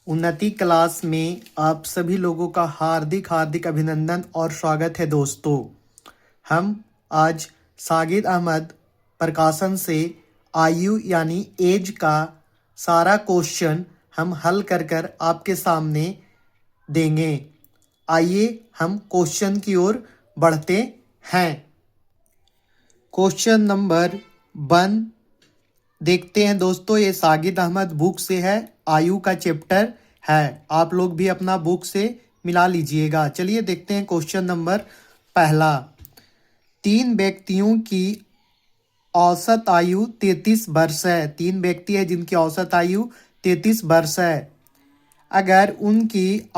उन्नति क्लास में आप सभी लोगों का हार्दिक हार्दिक अभिनंदन और स्वागत है दोस्तों। हम आज सागिद अहमद प्रकाशन से आयु यानी एज का सारा क्वेश्चन हम हल कर कर आपके सामने देंगे। आइए हम क्वेश्चन की ओर बढ़ते हैं। क्वेश्चन नंबर 1 देखते हैं दोस्तों। ये सागिद अहमद बुक से है, आयु का चैप्टर है। आप लोग भी अपना बुक से मिला लीजिएगा। चलिए देखते हैं क्वेश्चन नंबर पहला। 3 व्यक्तियों की औसत आयु 33 वर्ष है। 3 व्यक्ति है जिनकी औसत आयु 33 वर्ष है। अगर उनकी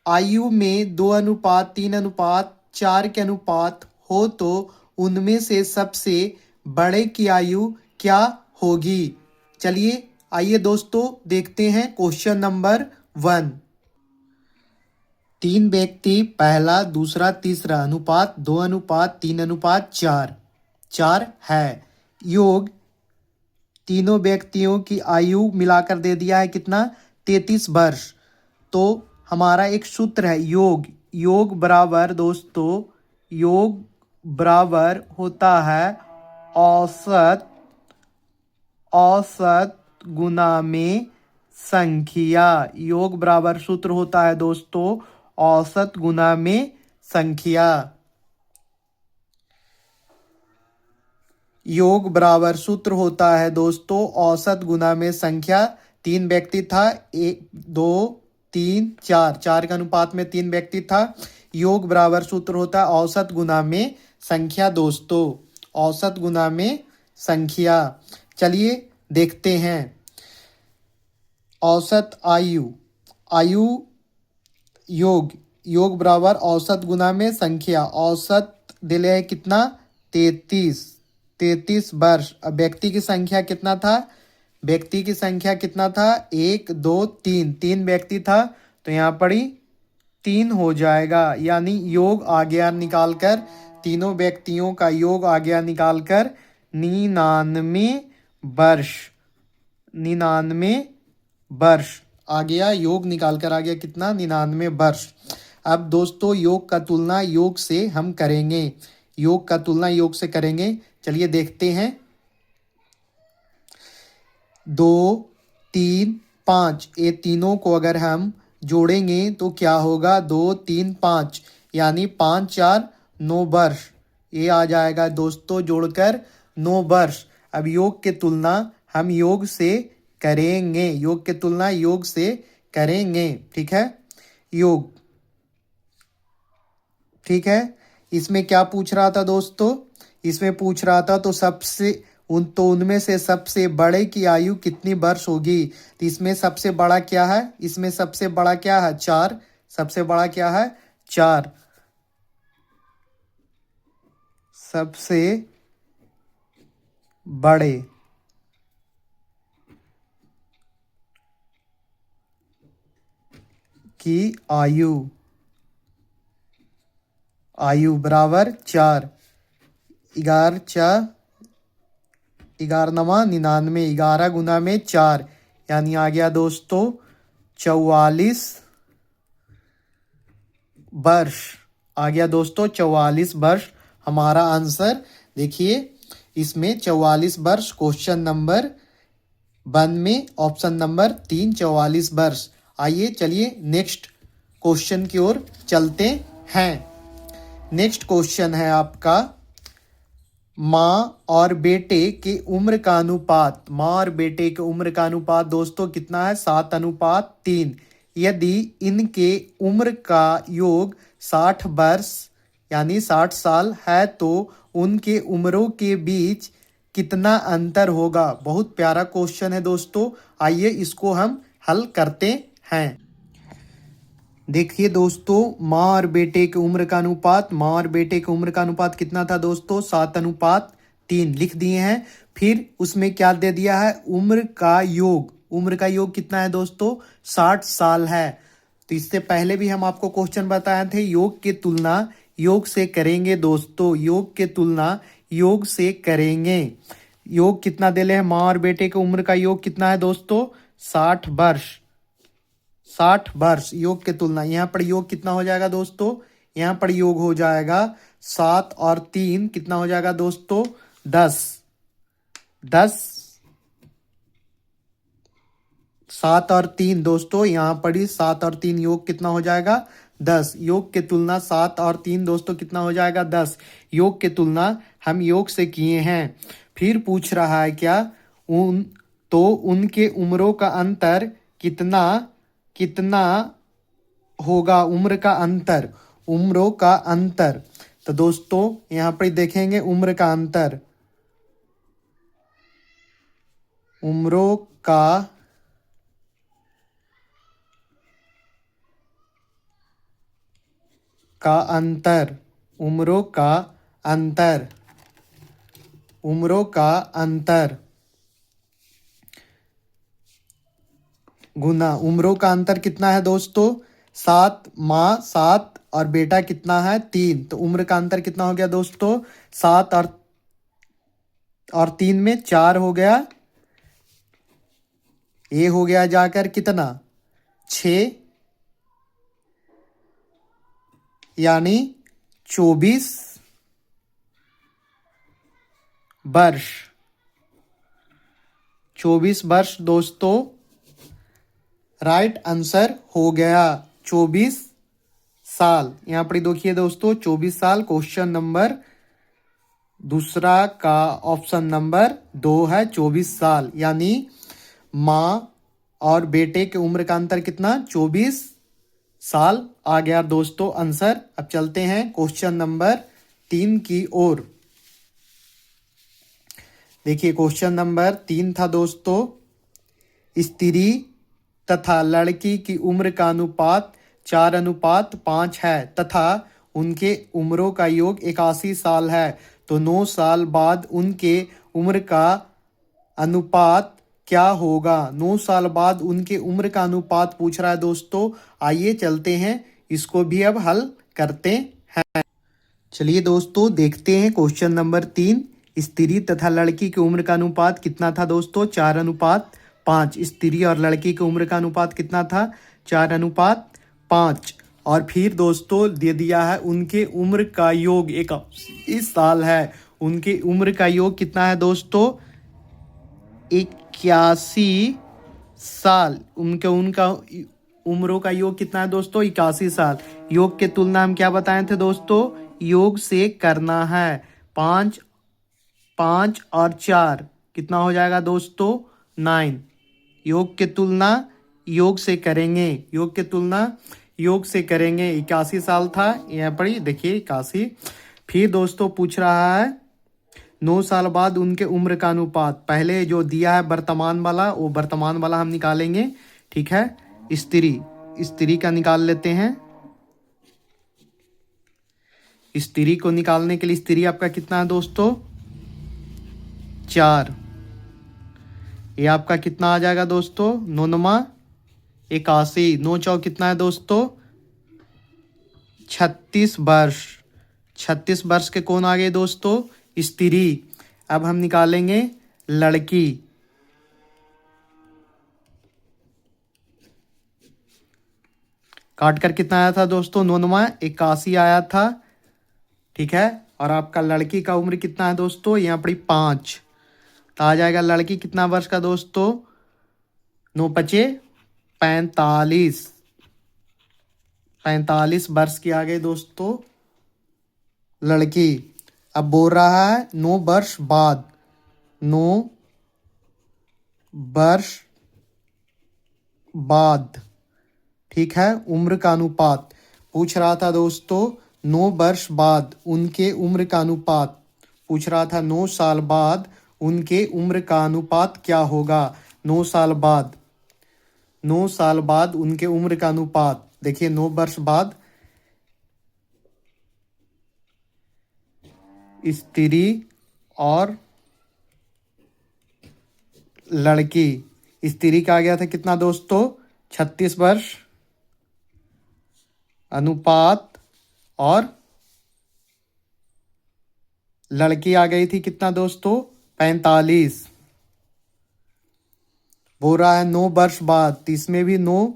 आयु में 2:3:4 के अनुपात हो तो उनमें से सबसे बड़े की आयु क्या होगी। चलिए आइए दोस्तों देखते हैं क्वेश्चन नंबर 1। 3 व्यक्ति पहला दूसरा तीसरा अनुपात 2:3:4 है। योग तीनों व्यक्तियों की आयु मिलाकर दे दिया है कितना 33 वर्ष। तो हमारा एक सूत्र है योग बराबर दोस्तों योग बराबर होता है औसत गुना में संख्या। योग बराबर सूत्र होता है दोस्तों औसत गुना में संख्या। योग बराबर सूत्र होता है दोस्तों औसत गुना में संख्या। 3 व्यक्ति था 1 2 3 4 के अनुपात में 3 व्यक्ति था। योग बराबर सूत्र होता है औसत गुना में संख्या दोस्तों, औसत गुना में संख्या। चलिए देखते हैं। औसत आयु योग बराबर औसत गुना में संख्या। औसत दिले है कितना 33 वर्ष। अब व्यक्ति की संख्या कितना था 1 2 3 व्यक्ति था तो यहाँ पर ही 3 हो जाएगा। यानी योग आ गया निकालकर, तीनों व्यक्तियों का योग आ गया निकालकर 99 वर्ष आ गया। योग निकालकर आ गया कितना 99 वर्ष। अब दोस्तों योग का तुलना योग से हम करेंगे, चलिए देखते हैं। 2 3 5 ये तीनों को अगर हम जोड़ेंगे तो क्या होगा 2 3 5 यानी 5 4 9 वर्ष। ये आ जाएगा दोस्तों जोड़कर 9 वर्ष। अब योग की तुलना हम योग से करेंगे, ठीक है। इसमें क्या पूछ रहा था दोस्तों, इसमें पूछ रहा था तो उनमें से सबसे बड़े की आयु कितनी वर्ष होगी। तो इसमें सबसे बड़ा क्या है 4। सबसे बड़ा क्या है 4। सबसे बड़े की आयु बराबर 4। 11 11 गुना में 4 यानी आ गया दोस्तों 44 वर्ष। आ गया दोस्तों 44 वर्ष हमारा आंसर। देखिए इसमें 44 वर्ष क्वेश्चन नंबर 1 में ऑप्शन नंबर 3 44 वर्ष। आइए चलिए नेक्स्ट क्वेश्चन की ओर चलते हैं। नेक्स्ट क्वेश्चन है आपका माँ और बेटे के उम्र का अनुपात दोस्तों कितना है 7:3। यदि इनके उम्र का योग 60 वर्ष यानी 60 साल है तो उनके उम्रों के बीच कितना अंतर होगा। बहुत प्यारा क्वेश्चन है दोस्तों, आइए इसको हम हल करते हैं। देखिए दोस्तों माँ और बेटे की उम्र का अनुपात कितना था दोस्तों 7:3 लिख दिए हैं। फिर उसमें क्या दे दिया है उम्र का योग कितना है दोस्तों 60 साल है। तो इससे पहले भी हम आपको क्वेश्चन बताए थे योग की तुलना योग से करेंगे दोस्तों, योग से करेंगे। योग कितना दे ले हैं माँ और बेटे की उम्र का योग कितना है दोस्तों 60 वर्ष। 60 वर्ष योग की तुलना, यहाँ पर योग कितना हो जाएगा दोस्तों, यहाँ पर योग हो जाएगा 7 और 3 कितना हो जाएगा दोस्तों, 10। 10, 7 और 3 दोस्तों, यहाँ पर ही 7 और 3 योग कितना हो जाएगा, 10। योग की तुलना 7 और 3 दोस्तों कितना हो जाएगा, 10। योग की तुलना हम योग से किए हैं। फिर पूछ रहा है क्या, उनके उम्रों का अंतर कितना कितना होगा, उम्र का अंतर, उम्रों का अंतर। तो दोस्तों यहाँ पर देखेंगे उम्र का अंतर, उम्रों का अंतर, उम्रों का अंतर, उम्रों का अंतर गुना उम्रों का अंतर कितना है दोस्तों, 7, माँ 7 और बेटा कितना है 3। तो उम्र का अंतर कितना हो गया दोस्तों, 7 और 3 में 4 हो गया, ये हो गया जाकर कितना 6, यानी 24 वर्ष। 24 वर्ष दोस्तों राइट आंसर हो गया, 24 साल। यहाँ पर देखिए दोस्तों 24 साल क्वेश्चन नंबर दूसरा का ऑप्शन नंबर 2 है, 24 साल। यानी माँ और बेटे के उम्र का अंतर कितना, 24 साल आ गया दोस्तों आंसर। अब चलते हैं क्वेश्चन नंबर 3 की ओर। देखिए क्वेश्चन नंबर 3 था दोस्तों, स्त्री तथा लड़की की उम्र का अनुपात 4:5 है तथा उनके उम्रों का योग 81 साल है, तो 9 साल बाद उनके उम्र का अनुपात क्या होगा। 9 साल बाद उनके उम्र का अनुपात पूछ रहा है दोस्तों। आइए चलते हैं, इसको भी अब हल करते हैं। चलिए दोस्तों देखते हैं क्वेश्चन नंबर 3, स्त्री तथा लड़की की उम्र का अनुपात कितना था दोस्तों, 4:5। स्त्री और लड़की की उम्र का अनुपात कितना था, 4:5। और फिर दोस्तों दे दिया है उनके उम्र का योग 81 साल है। उनके उम्र का योग कितना है दोस्तों, 81 साल। उनका उम्रों का योग कितना है दोस्तों, 81 साल। योग के तुलना हम क्या बताए थे दोस्तों, योग से करना है। 5 और 4 कितना हो जाएगा दोस्तों, 9। योग के तुलना योग से करेंगे, योग के तुलना योग से करेंगे। 81 साल था यहाँ पर ही देखिए 81। फिर दोस्तों पूछ रहा है 9 साल बाद उनके उम्र का अनुपात। पहले जो दिया है वर्तमान वाला, वो वर्तमान वाला हम निकालेंगे, ठीक है। स्त्री का निकाल लेते हैं। स्त्री को निकालने के लिए स्त्री आपका कितना है दोस्तों, 4। ये आपका कितना आ जाएगा दोस्तों, 9 81। 9 चौक कितना है दोस्तों, 36 वर्ष। 36 वर्ष के कौन आ गए दोस्तों, स्त्री। अब हम निकालेंगे लड़की। काट कर कितना आया था दोस्तों, 9 81 आया था, ठीक है। और आपका लड़की का उम्र कितना है दोस्तों, यहाँ पर 5। तो आ जाएगा लड़की कितना वर्ष का दोस्तों, 9 × 5 = 45। 45 वर्ष की आ गई दोस्तों लड़की। अब बोल रहा है 9 वर्ष बाद, 9 वर्ष बाद, ठीक है। उम्र का अनुपात पूछ रहा था दोस्तों, 9 वर्ष बाद उनके उम्र का अनुपात पूछ रहा था। 9 साल बाद उनके उम्र का अनुपात क्या होगा। 9 साल बाद, 9 साल बाद उनके उम्र का अनुपात देखिए, 9 वर्ष बाद स्त्री और लड़की। स्त्री का आ गया था कितना दोस्तों, 36 वर्ष अनुपात, और लड़की आ गई थी कितना दोस्तों, 45। बोल रहा है 9 वर्ष बाद, तो इसमें भी 9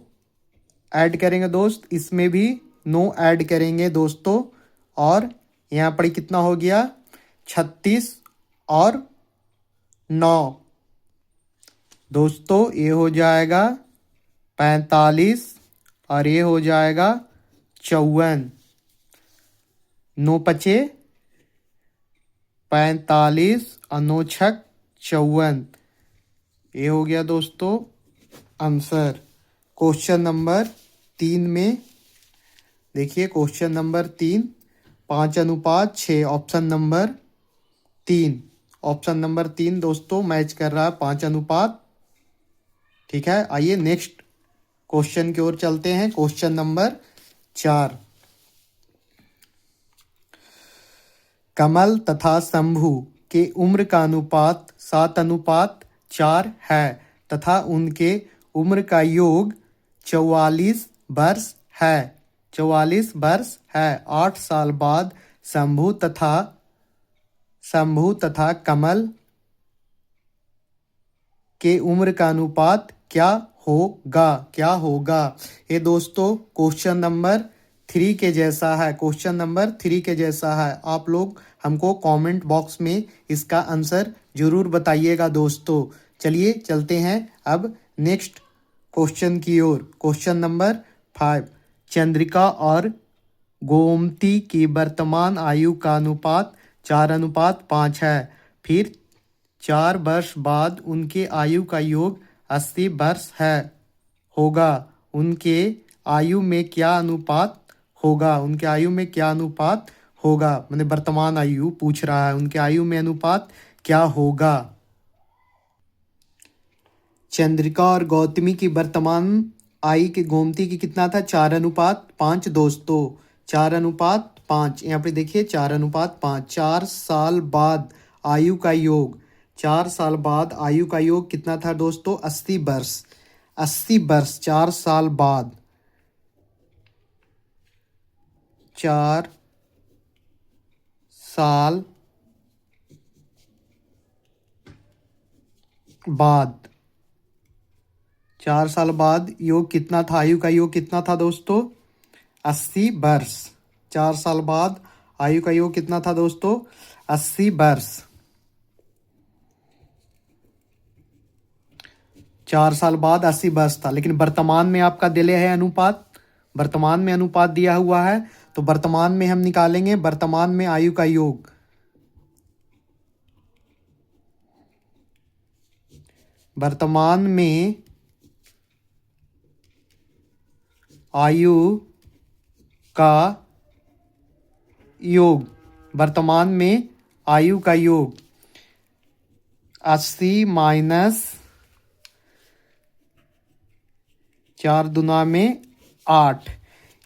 ऐड करेंगे दोस्त, इसमें भी 9 ऐड करेंगे दोस्तों, और यहाँ पर कितना हो गया 36 और 9 दोस्तों, ये हो जाएगा 45 और ये हो जाएगा 54। 9 पचे 45 और 9 छक 54। ये हो गया दोस्तों आंसर। क्वेश्चन नंबर 3 में देखिए, question number 3 5:6, option number 3। Option number 3 दोस्तों मैच कर रहा है 5:। ठीक है, आइए नेक्स्ट क्वेश्चन की ओर चलते हैं। क्वेश्चन नंबर 4, कमल तथा शंभु के उम्र का अनुपात 7:4 है तथा उनके उम्र का योग 44 वर्ष है। 44 वर्ष है। 8 साल बाद शंभु तथा कमल के उम्र का अनुपात क्या होगा। ये दोस्तों क्वेश्चन नंबर 3 के जैसा है। क्वेश्चन नंबर 3 के जैसा है। आप लोग हमको कमेंट बॉक्स में इसका आंसर जरूर बताइएगा दोस्तों। चलिए चलते हैं अब नेक्स्ट क्वेश्चन की ओर। क्वेश्चन नंबर 5, चंद्रिका और गोमती की वर्तमान आयु का अनुपात 4:5 है। फिर 4 वर्ष बाद उनके आयु का योग 80 वर्ष है होगा। उनके आयु में क्या अनुपात होगा। उनके आयु में क्या अनुपात होगा, मैंने वर्तमान आयु पूछ रहा है, उनके आयु में अनुपात क्या होगा। चंद्रिका और गौतमी की वर्तमान आयु के गोमती की कितना था 4:5 दोस्तों। 4:5 यहाँ पे देखिए 4:5। 4 साल बाद आयु का योग, 4 साल बाद आयु का योग कितना था दोस्तों 80 वर्ष। 80 वर्ष 4 साल बाद, 4 साल बाद, 4 साल बाद योग कितना था, आयु का योग कितना था दोस्तों 80 वर्ष। 4 साल बाद आयु का योग कितना था दोस्तों 80 वर्ष। 4 साल बाद 80 वर्ष था, लेकिन वर्तमान में आपका दिले है अनुपात, वर्तमान में अनुपात दिया हुआ है, तो वर्तमान में हम निकालेंगे वर्तमान में आयु का योग। वर्तमान में आयु का योग, वर्तमान में आयु का योग 80 माइनस 4 दूना में 8।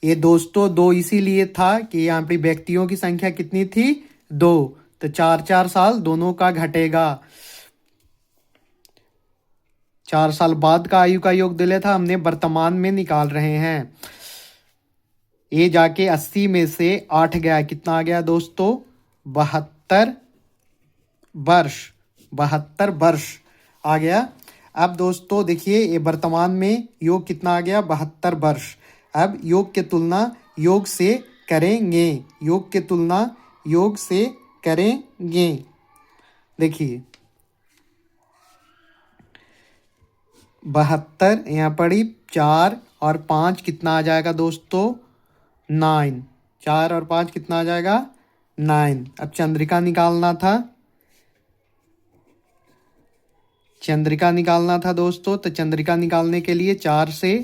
ये दोस्तों 2 इसीलिए था कि यहाँ पे व्यक्तियों की संख्या कितनी थी 2, तो 4-4 साल दोनों का घटेगा। 4 साल बाद का आयु का योग दिले था, हमने वर्तमान में निकाल रहे हैं। ये जाके 80 में से 8 गया, कितना आ गया दोस्तों 72 वर्ष। 72 वर्ष आ गया। अब दोस्तों देखिए ये वर्तमान में योग कितना आ गया 72 वर्ष। अब योग की तुलना योग से करेंगे, योग की तुलना योग से करेंगे। देखिए 72 यहाँ पड़ी 4 और 5 कितना आ जाएगा दोस्तों 9। 4 और 5 कितना आ जाएगा 9। अब चंद्रिका निकालना था, चंद्रिका निकालना था दोस्तों, तो चंद्रिका निकालने के लिए 4 से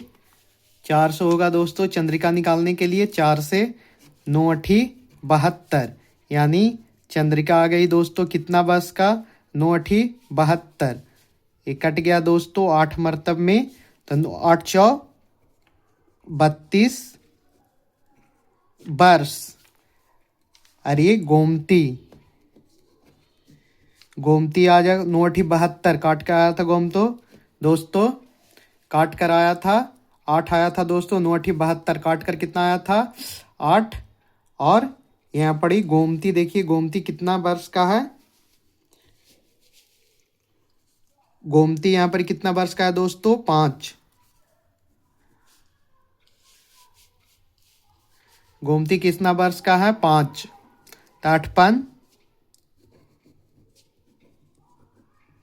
होगा दोस्तों। चंद्रिका निकालने के लिए 4 से 9 8 72, यानी चंद्रिका आ गई दोस्तों कितना वर्ष का 9 8 72। ये कट गया दोस्तों 8 मरतब में, तो 8 4 32 वर्ष। अरे गोमती आ जाएगा 9 8 72, काट कर आया था गोमतो दोस्तों, काट कर आया था 8 आया था दोस्तों। 9 8 72 काट कर कितना आया था 8। और यहाँ पड़ी गोमती, देखिए गोमती कितना वर्ष का है, गोमती यहाँ पर कितना वर्ष का है दोस्तों 5। गोमती कितना वर्ष का है? 5। तो 8 पन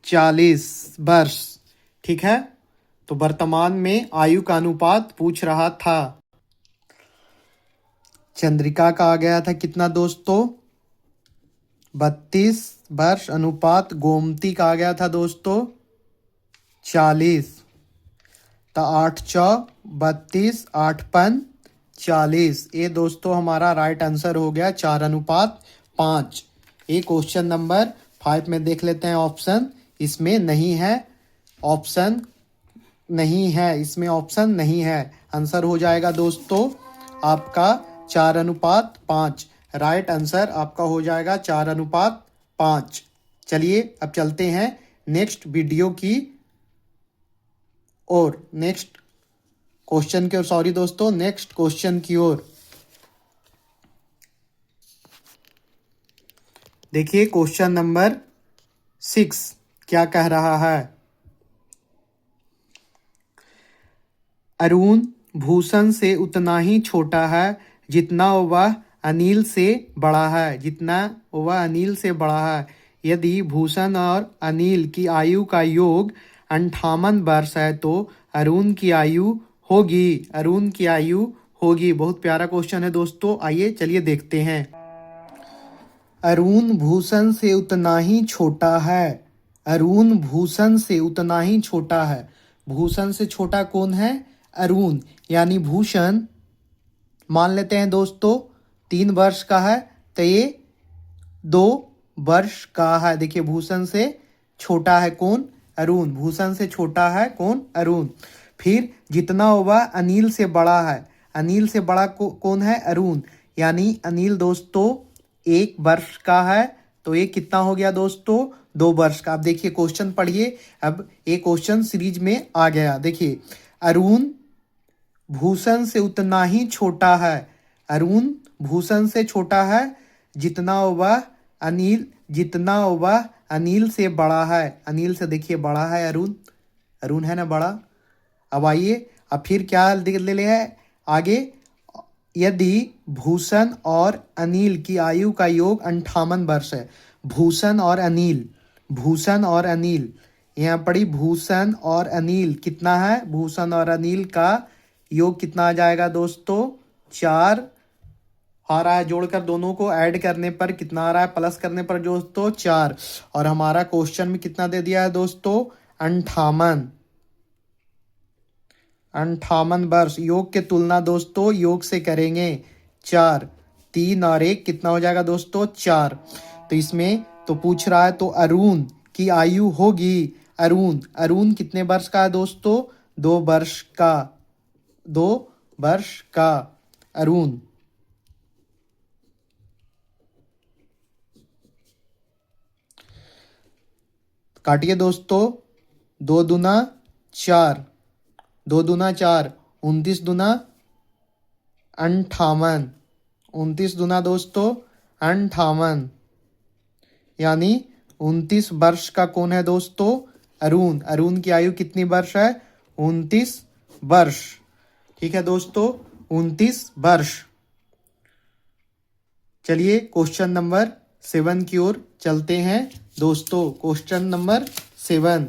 40 वर्ष। ठीक है, तो वर्तमान में आयु का अनुपात पूछ रहा था। चंद्रिका का आ गया था कितना दोस्तों? 32 वर्ष। अनुपात गोमती का आ गया था दोस्तों 40। तो 8 चौ 32, 8 पन 40। ये दोस्तों हमारा राइट आंसर हो गया 4:5। ये क्वेश्चन नंबर 5 में देख लेते हैं ऑप्शन। इसमें नहीं है, ऑप्शन नहीं है, इसमें ऑप्शन नहीं है। आंसर हो जाएगा दोस्तों आपका 4:5। राइट आंसर आपका हो जाएगा 4:5। चलिए अब चलते हैं नेक्स्ट वीडियो की और नेक्स्ट क्वेश्चन की ओर, सॉरी दोस्तों, नेक्स्ट क्वेश्चन की ओर। देखिए क्वेश्चन नंबर 6 क्या कह रहा है। अरुण भूषण से उतना ही छोटा है जितना वह अनिल से बड़ा है, जितना वह अनिल से बड़ा है। यदि भूषण और अनिल की आयु का योग 58 वर्ष है तो अरुण की आयु होगी, अरुण की आयु होगी। बहुत प्यारा क्वेश्चन है दोस्तों, आइए चलिए देखते हैं। अरुण भूषण से उतना ही छोटा है, अरुण भूषण से उतना ही छोटा है। भूषण से छोटा कौन है? अरुण, यानी भूषण मान लेते हैं दोस्तों 3 वर्ष का है तो ये 2 वर्ष का है। देखिए भूषण से छोटा है कौन? अरुण। भूषण से छोटा है कौन? अरुण। फिर जितना वह अनिल से बड़ा है, अनिल से बड़ा कौन है? अरुण, यानी अनिल दोस्तों 1 वर्ष का है तो ये कितना हो गया दोस्तों? 2 वर्ष का। अब देखिए क्वेश्चन पढ़िए, अब ये क्वेश्चन सीरीज में आ गया। देखिए अरुण भूषण से उतना ही छोटा है, अरुण भूषण से छोटा है जितना वह अनिल, जितना वह अनिल से बड़ा है। अनिल से देखिए बड़ा है अरुण, अरुण है ना बड़ा। अब आइए अब फिर क्या ले है आगे। यदि भूषण और अनिल की आयु का योग 58 वर्ष है। भूषण और अनिल, भूषण और अनिल, यहाँ पड़ी भूषण और अनिल कितना है? भूषण और अनिल का योग कितना आ जाएगा दोस्तों? 4 आ रहा है, जोड़कर दोनों को ऐड करने पर कितना आ रहा है? प्लस करने पर दोस्तों 4। और हमारा क्वेश्चन में कितना दे दिया है दोस्तों? 58। 58 वर्ष। योग के तुलना दोस्तों योग से करेंगे 4, 3 और 1 कितना हो जाएगा दोस्तों? 4। तो इसमें तो पूछ रहा है तो अरुण की आयु होगी, अरुण, अरुण कितने वर्ष का है दोस्तों? 2 वर्ष का, 2 वर्ष का अरुण। काटिए दोस्तों, 2 दूना 4, 2 दूना 4, 29 दूना 58, 29 दूना दोस्तों 58, यानी 29 वर्ष का कौन है दोस्तों? अरुण। अरुण की आयु कितनी वर्ष है? 29 वर्ष। ठीक है दोस्तों, 29 वर्ष। चलिए क्वेश्चन नंबर 7 की ओर चलते हैं दोस्तों। Question number 7।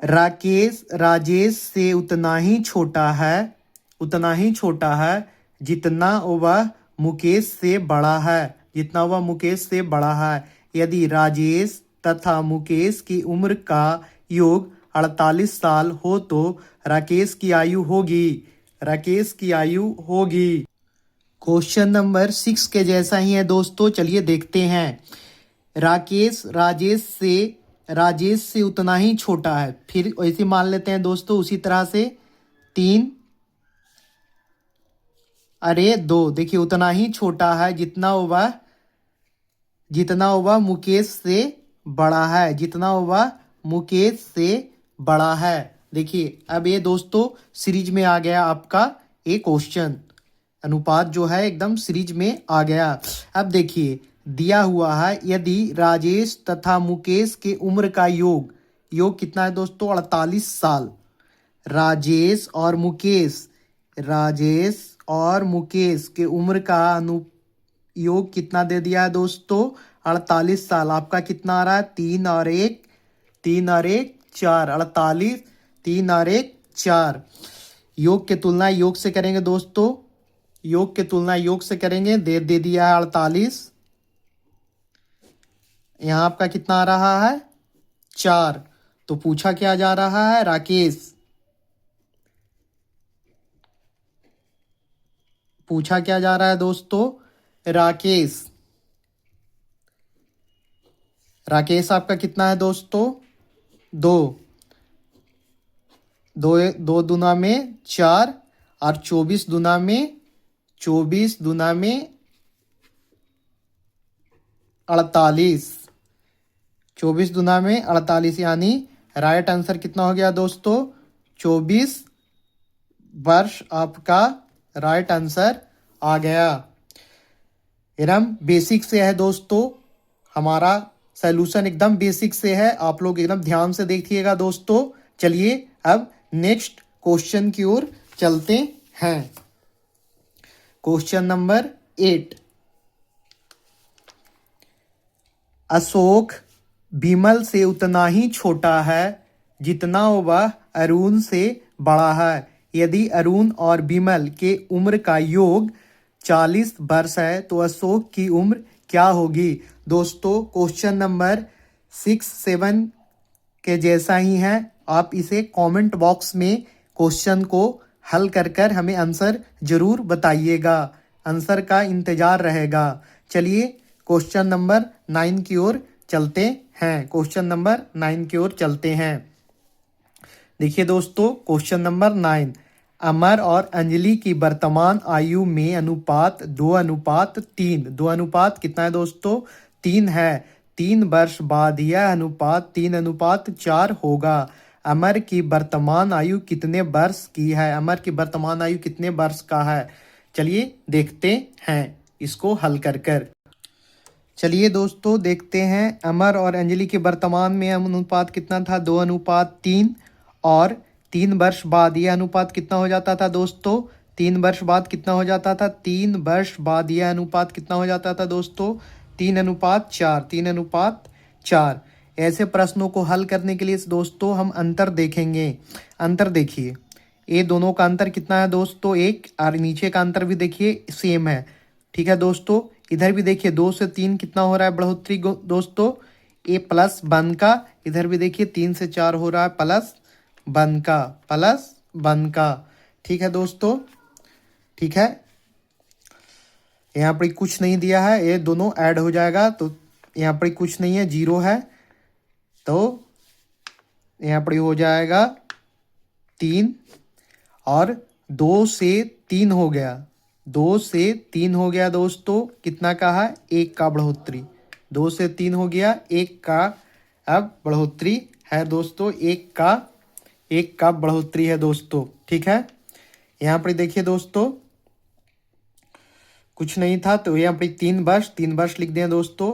राकेश राजेश से उतना ही छोटा है, उतना ही छोटा है जितना वह मुकेश से बड़ा है, जितना वह मुकेश से बड़ा है। यदि राजेश तथा मुकेश की उम्र का योग 48 साल हो तो राकेश की आयु होगी, राकेश की आयु होगी। क्वेश्चन नंबर 6 के जैसा ही है दोस्तों, चलिए देखते हैं। राकेश राजेश से उतना ही छोटा है। फिर ऐसे मान लेते हैं दोस्तों उसी तरह से 3 अरे 2। देखिए उतना ही छोटा है जितना वह मुकेश से बड़ा है, जितना वह मुकेश से बड़ा है। देखिए अब ये दोस्तों सीरीज में आ गया आपका एक क्वेश्चन। अनुपात जो है एकदम सीरीज में आ गया। अब देखिए दिया हुआ है यदि राजेश तथा मुकेश के उम्र का योग कितना है दोस्तों? 48 साल। राजेश और मुकेश, राजेश और मुकेश के उम्र का अनुयोग कितना दे दिया है दोस्तों? 48 साल। आपका कितना आ रहा है? 3 और 1 4। 48, 3 और 1 4। योग की तुलना योग से करेंगे दोस्तों, योग की तुलना योग से करेंगे। दे दिया है 48। यहाँ आपका कितना आ रहा है? 4। तो पूछा क्या जा रहा है? राकेश, पूछा क्या जा रहा है दोस्तों? राकेश। राकेश आपका कितना है दोस्तों? 2। दो 2 दूना में 4 और 24 दूना में 48। 24 दूना में 48 यानी राइट आंसर कितना हो गया दोस्तों? 24 वर्ष आपका राइट आंसर आ गया। एकदम बेसिक से है दोस्तों, हमारा सॉल्यूशन एकदम बेसिक से है। आप लोग एकदम ध्यान से देखिएगा दोस्तों। चलिए अब नेक्स्ट क्वेश्चन की ओर चलते हैं। Question number 8। अशोक विमल से उतना ही छोटा है जितना वह अरुण से बड़ा है। यदि अरुण और विमल के उम्र का योग 40 वर्ष है तो अशोक की उम्र क्या होगी? दोस्तों क्वेश्चन नंबर 6, 7 के जैसा ही है। आप इसे कमेंट बॉक्स में क्वेश्चन को हल कर हमें आंसर जरूर बताइएगा। आंसर का इंतजार रहेगा। चलिए क्वेश्चन नंबर 9 की ओर चलते हैं। क्वेश्चन नंबर 9 की ओर चलते हैं। देखिए दोस्तों क्वेश्चन नंबर 9। अमर और अंजलि की वर्तमान आयु में अनुपात 2:3। 2 अनुपात कितना है दोस्तों? 3 है। 3 वर्ष बाद यह अनुपात 3:4 होगा। अमर की वर्तमान आयु कितने वर्ष की है? अमर की वर्तमान आयु कितने वर्ष का है? चलिए देखते हैं इसको हल कर। चलिए दोस्तों देखते हैं। अमर और अंजलि के वर्तमान में अनुपात कितना था? 2:3। और 3 वर्ष बाद यह अनुपात कितना हो जाता था दोस्तों? 3 वर्ष बाद कितना हो जाता था? 3 वर्ष बाद यह अनुपात कितना हो जाता था दोस्तों? 3:4। 3:4। ऐसे प्रश्नों को हल करने के लिए दोस्तों हम अंतर देखेंगे। अंतर देखिए, ये दोनों का अंतर कितना है दोस्तों? 1। और नीचे का अंतर भी देखिए सेम है। ठीक है दोस्तों, इधर भी देखिए 2 से 3 कितना हो रहा है बढ़ोतरी दोस्तों? ए प्लस 1 का। इधर भी देखिए 3 से 4 हो रहा है प्लस 1 का, प्लस 1 का। ठीक है दोस्तों, ठीक है। यहाँ पर कुछ नहीं दिया है, ये दोनों ऐड हो जाएगा तो यहाँ पर कुछ नहीं है, 0 है। तो यहाँ पर हो जाएगा 3 और 2 से 3 हो गया। 2 से 3 हो गया दोस्तों। कितना का है? 1 का बढ़ोतरी। 2 से 3 हो गया, 1 का अब बढ़ोतरी है दोस्तों। 1 का बढ़ोतरी है दोस्तों। ठीक है, यहाँ पर देखिए दोस्तों कुछ नहीं था तो यहाँ पर 3 वर्ष लिख दिए दोस्तों।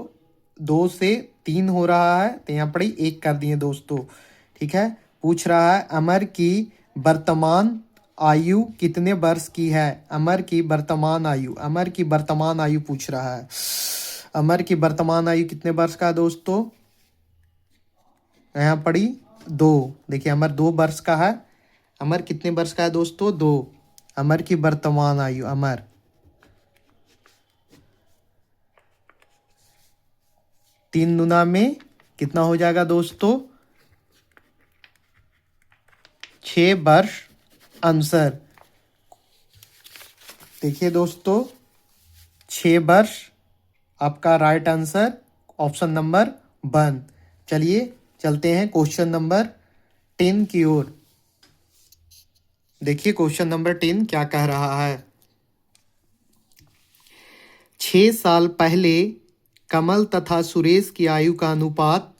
2 से 3 हो रहा है तो यहाँ पर 1 कर दिए दोस्तों। ठीक है, पूछ रहा है अमर की वर्तमान आयु कितने वर्ष की है? अमर की वर्तमान आयु, अमर की वर्तमान आयु पूछ रहा है। अमर की वर्तमान आयु कितने वर्ष का है दोस्तों? यहाँ पड़ी 2। देखिए अमर 2 वर्ष का है। अमर कितने वर्ष का है दोस्तों? 2। अमर की वर्तमान आयु, अमर 3 दूना में कितना हो जाएगा दोस्तों? 6 वर्ष आंसर। देखिए दोस्तों 6 वर्ष आपका राइट आंसर, ऑप्शन नंबर 1। चलिए चलते हैं क्वेश्चन नंबर 10 की ओर। देखिए क्वेश्चन नंबर 10 क्या कह रहा है। 6 साल पहले कमल तथा सुरेश की आयु का अनुपात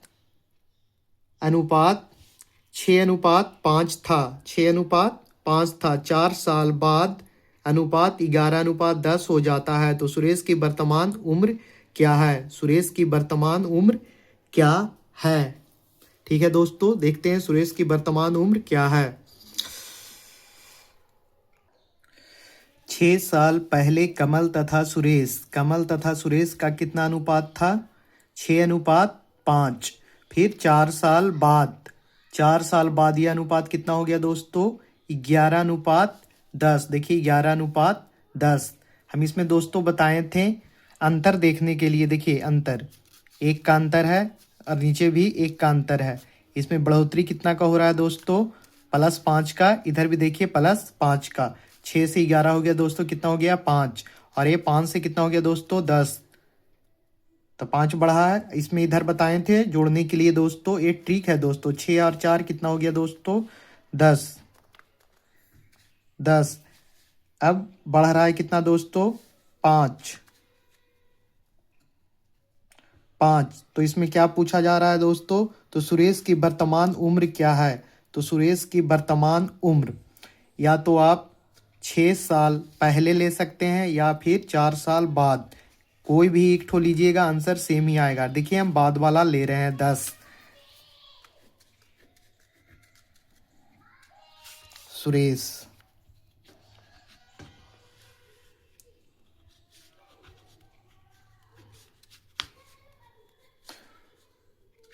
6:5 था। 6:5 था। 4 साल बाद अनुपात 11:10 हो जाता है। तो सुरेश की वर्तमान उम्र क्या है? सुरेश की वर्तमान उम्र क्या है? ठीक है दोस्तों, देखते हैं सुरेश की वर्तमान उम्र क्या है। 6 साल पहले कमल तथा सुरेश का कितना अनुपात था? 6:5। फिर 4 साल बाद यह अनुपात कितना हो गया दोस्तों? 11:10। देखिए 11:10। हम इसमें दोस्तों बताए थे अंतर देखने के लिए। देखिए अंतर, एक का अंतर है और नीचे भी एक का अंतर है। इसमें बढ़ोतरी कितना का हो रहा है दोस्तों? +5 का। इधर भी देखिए +5 का। 6 से 11 हो गया दोस्तों, कितना हो गया? 5। और ये 5 से कितना हो गया दोस्तों? 10। तो 5 बढ़ा है। इसमें इधर बताए थे जोड़ने के लिए दोस्तों, ये ट्रिक है दोस्तों। 6 और 4 कितना हो गया दोस्तों? 10। 10। अब बढ़ रहा है कितना दोस्तों? 5। 5। तो इसमें क्या पूछा जा रहा है दोस्तों? तो सुरेश की वर्तमान उम्र क्या है? तो सुरेश की वर्तमान उम्र, या तो आप 6 साल पहले ले सकते हैं या फिर 4 साल बाद। कोई भी एक ठो लीजिएगा, आंसर सेम ही आएगा। देखिए हम बाद वाला ले रहे हैं 10। सुरेश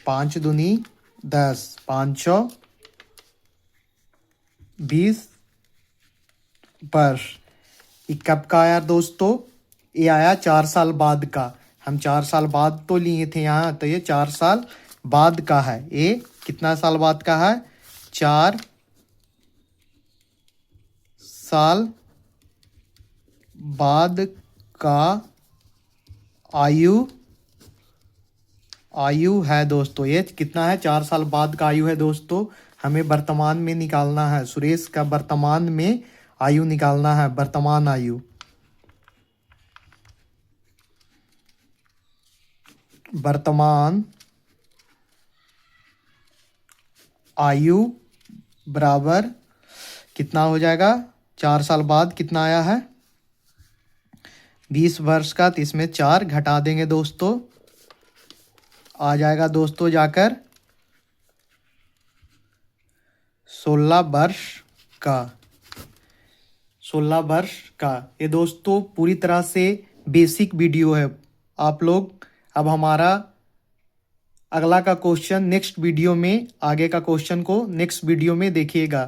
5 दूनी 10, 5 20 वर्ष। ये कब का आया दोस्तों? ये आया 4 साल बाद का। हम 4 साल बाद तो लिए थे यहाँ, तो ये 4 साल बाद का है। ये कितना साल बाद का है? 4 साल बाद का आयु है दोस्तों। ये कितना है? 4 साल बाद का आयु है दोस्तों। हमें वर्तमान में निकालना है। सुरेश का वर्तमान में आयु निकालना है, वर्तमान आयु। वर्तमान आयु बराबर कितना हो जाएगा? 4 साल बाद कितना आया है? 20 वर्ष का। तो इसमें 4 घटा देंगे दोस्तों, आ जाएगा दोस्तों जाकर 16 वर्ष का। 16 वर्ष का। ये दोस्तों पूरी तरह से बेसिक वीडियो है। आप लोग अब हमारा अगला का क्वेश्चन नेक्स्ट वीडियो में, आगे का क्वेश्चन को नेक्स्ट वीडियो में देखिएगा।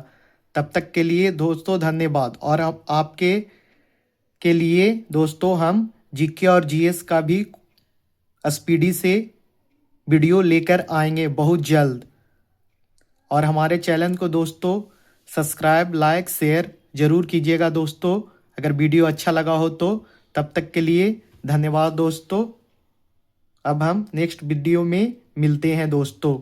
तब तक के लिए दोस्तों धन्यवाद। और आपके के लिए दोस्तों हम जीके और जीएस का भी स्पीडी से वीडियो लेकर आएंगे बहुत जल्द। और हमारे चैनल को दोस्तों सब्सक्राइब, लाइक, शेयर ज़रूर कीजिएगा दोस्तों, अगर वीडियो अच्छा लगा हो तो। तब तक के लिए धन्यवाद दोस्तों। अब हम नेक्स्ट वीडियो में मिलते हैं दोस्तों।